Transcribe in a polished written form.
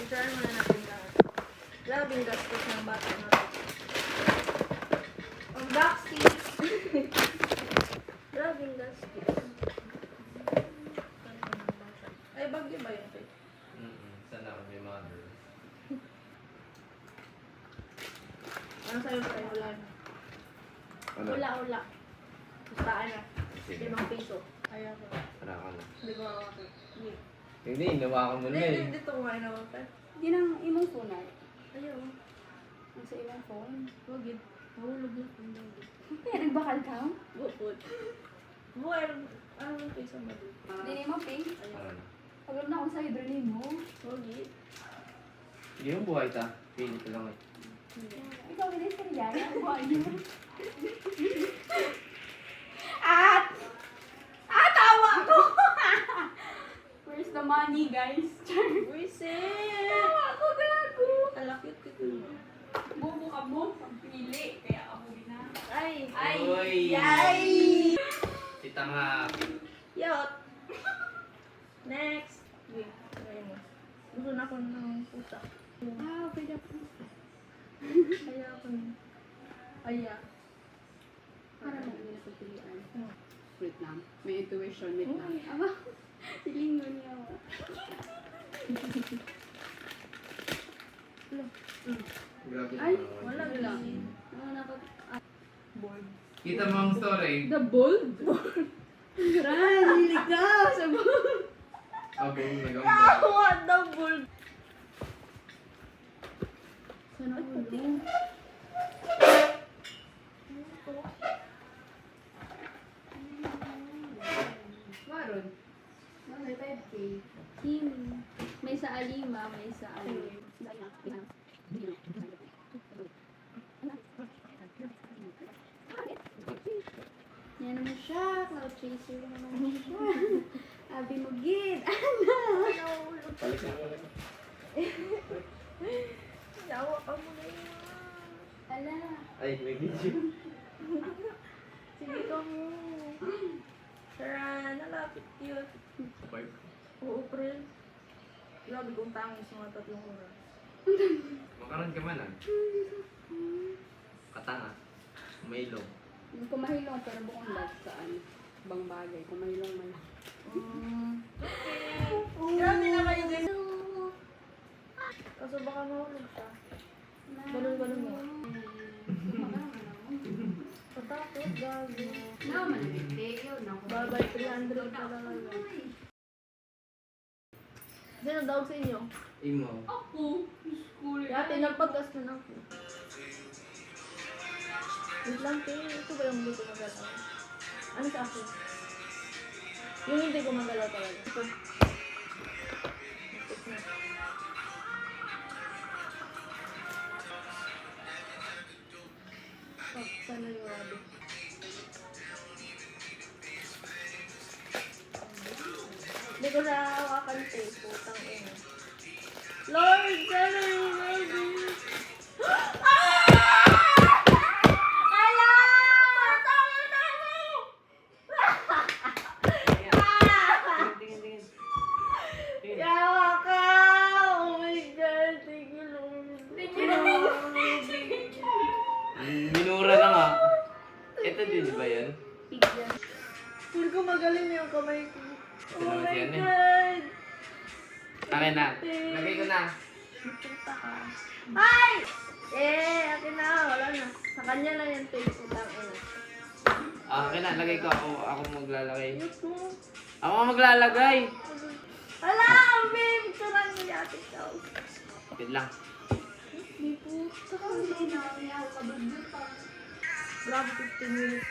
Picturean muna natin lahat. Grabing gastos ng bata natin. Ang backseat. Grabing gastos. Ay, bagyo ba yun? Sana ako may mother. Ano sa'yo tayo? Wala na. Ano? Wala. Basta na. Sige. 5 piso. Ayaw ko. Wala ka na. Hindi ko mawakit. Hindi. Hindi, inawakan mo na eh. Hindi dito kumain ako. Hindi nang imong phone ay. Ayaw. Nasa imong phone. Wagid. Mahulog na. Hindi. Kaya nagbakal ka? Bukod. Buhay. Ano yung piso mo dito? Hindi mo pink. Ayaw. Ano na? Pagod na ako sa hidronin mo. Wagid. Hindi yung buhay ta. Pili ko lang eh. Hindi. Ikaw bilis ka niya. Ang buhay niyo. At! Tawa ko! Where's the money, guys? Wisit! Tawa ko, gago! Kalakit ko ito. Bubo ka mo. Pagpili. Kaya ako na. Ay! Ay! Uy! Yay! Kita nga. Yot! Next! Okay. Ayun mo. Gusto na ako ng pusa. Pwede ako. Ayaw ako ng... Ayaw. Para mo hindi na pagpilian. Hmm. Wait lang. May intuition. Wait lang. Aba, silingon niya ako. Grabe. Ay, Wala Wala. lang. Ano na pag... Board. Kita mo ang story. The bold? Ran, ligaw sa bold. Abo, nagamba. What the board? Sana ulo. Maron. Bakit 5K? Kim. May sa Alima, may sa ano. Yan naman siya. Cloud chaser naman siya. Abi mo gid. Balik na wala. Yawa ka muna yun. Ala. Ay, may video. Sige ka mo. Sharan, nalapit yun. Oo, pre. Grabe kong tangis sa mga 3 oras. Makaroon ka man ah. Katanga. Mailong. Kumahilong pero bukong lag saan. Bang bagay. Kumahilong man. Grabe na kayo din. Kaso baka mahulog siya. Balon-balon mo. Patakot, gabi. Naman hindi. Yun ako. Babay, 300 pa lang. Sino daw sa inyo? Imo. Ako. School. Dati nagpaggas na ako. Wait lang, Kay. Ito ba yung hindi ko magalaw? Ano sa akin? Yung hindi ko magalaw talaga. Ito. Ito na. Oh, sana yung rabi. Hindi ko na hawakan ito. Putang ina. Lord, sana yung rabi. Tingin. Yawa ka! Oh my God! Thank you, Lord. Thank you, Minura lang ah. Ito din ba yan? Pigyan. Feel ko magaling yung kamay ko. Oh Ito naman my yan eh. God! Akin na. Lagay ko na. Puta ka. Ay! Akin na. Wala na. Sa kanya lang yung tape. Putang ina. Akin na. Lagay ko. Ako maglalagay. Ayos mo. Ako maglalagay. Wala! Ang babe! Turang niyati ka. Wait lang. May puta ka. Hindi na. Hindi ako kabagyo pa. Grabe 15 minutes.